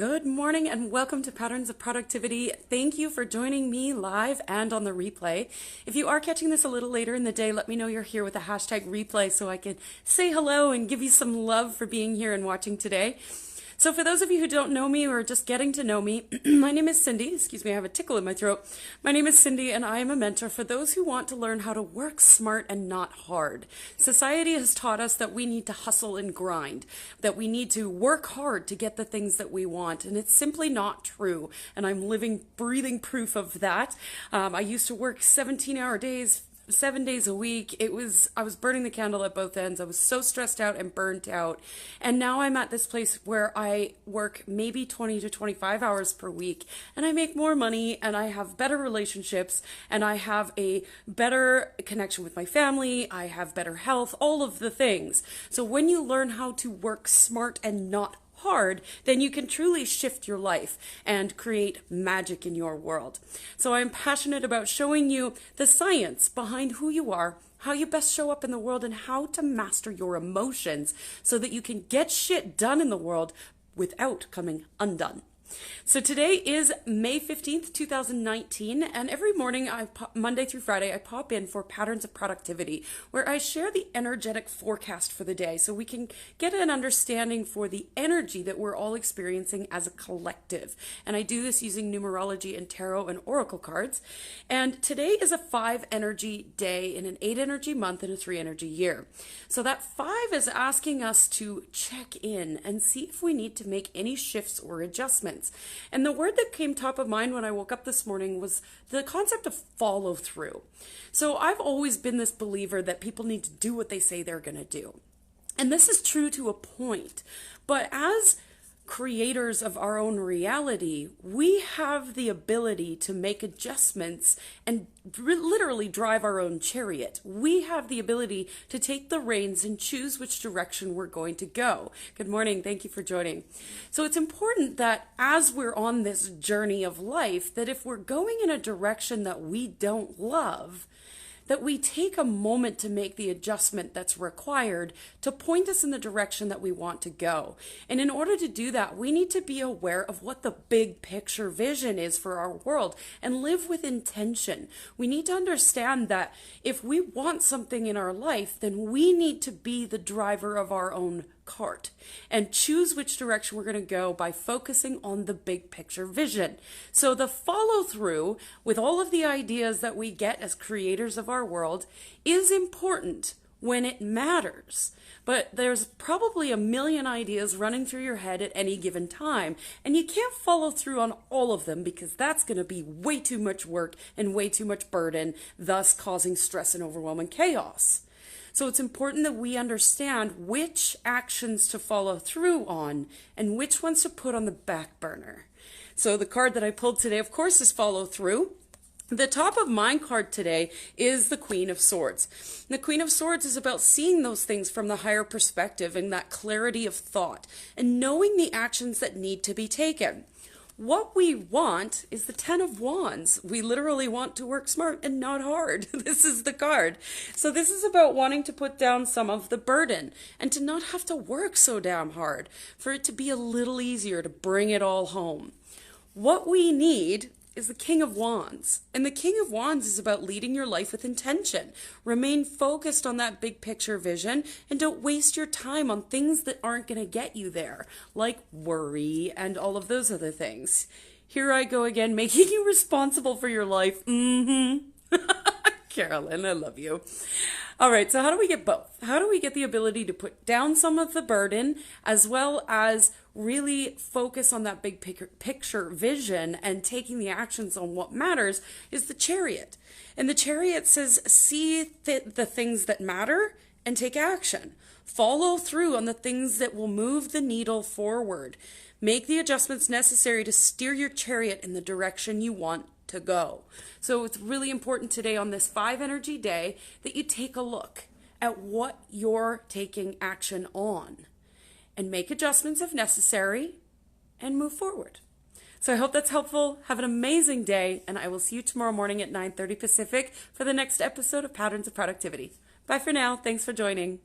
Good morning and welcome to Patterns of Productivity. Thank you for joining me live and on the replay. If you are catching this a little later in the day, let me know you're here with a hashtag replay so I can say hello and give you some love for being here and watching today. So for those of you who don't know me or are just getting to know me, my name is Cindy. Excuse me, I have a tickle in my throat. My name is Cindy and I am a mentor for those who want to learn how to work smart and not hard. Society has taught us that we need to hustle and grind, that we need to work hard to get the things that we want, and it's simply not true. And I'm living, breathing proof of that. I used to work 17-hour days, 7 days a week. I was burning the candle at both ends. I was so stressed out and burnt out. And now I'm at this place where I work maybe 20 to 25 hours per week and I make more money and I have better relationships and I have a better connection with my family. I have better health, all of the things. So when you learn how to work smart and not hard, then you can truly shift your life and create magic in your world. So I'm passionate about showing you the science behind who you are, how you best show up in the world, and how to master your emotions so that you can get shit done in the world without coming undone. So today is May 15th, 2019, and every morning, Monday through Friday, I pop in for Patterns of Productivity, where I share the energetic forecast for the day so we can get an understanding for the energy that we're all experiencing as a collective. And I do this using numerology and tarot and oracle cards. And today is a 5 energy day in an 8 energy month and a 3 energy year. So that 5 is asking us to check in and see if we need to make any shifts or adjustments. And the word that came top of mind when I woke up this morning was the concept of follow through. So I've always been this believer that people need to do what they say they're going to do. And this is true to a point. But as creators of our own reality, we have the ability to make adjustments and literally drive our own chariot. We have the ability to take the reins and choose which direction we're going to go. Good morning. Thank you for joining. So it's important that as we're on this journey of life, that if we're going in a direction that we don't love, that we take a moment to make the adjustment that's required to point us in the direction that we want to go. And in order to do that, we need to be aware of what the big picture vision is for our world and live with intention. We need to understand that if we want something in our life, then we need to be the driver of our own cart and choose which direction we're going to go by focusing on the big picture vision. So the follow through with all of the ideas that we get as creators of our world is important when it matters. But there's probably a million ideas running through your head at any given time, and you can't follow through on all of them because that's going to be way too much work and way too much burden, thus causing stress and overwhelm and chaos. So it's important that we understand which actions to follow through on and which ones to put on the back burner. So the card that I pulled today, of course, is follow through. The top of mind card today is the Queen of Swords. The Queen of Swords is about seeing those things from the higher perspective and that clarity of thought and knowing the actions that need to be taken. What we want is the 10 of Wands. We literally want to work smart and not hard. This is the card. So this is about wanting to put down some of the burden and to not have to work so damn hard, for it to be a little easier to bring it all home. What we need is the King of Wands. And the King of Wands is about leading your life with intention. Remain focused on that big picture vision and don't waste your time on things that aren't going to get you there, like worry and all of those other things. Here I go again, making you responsible for your life. Carolyn, I love you. All right, so how do we get both? How do we get the ability to put down some of the burden as well as really focus on that big picture vision and taking the actions on what matters is the Chariot. And the Chariot says, see the things that matter and take action. Follow through on the things that will move the needle forward. Make the adjustments necessary to steer your chariot in the direction you want to go. So it's really important today on this 5 energy day that you take a look at what you're taking action on and make adjustments if necessary and move forward. So I hope that's helpful. Have an amazing day, and I will see you tomorrow morning at 9:30 Pacific for the next episode of Patterns of Productivity. Bye for now. Thanks for joining.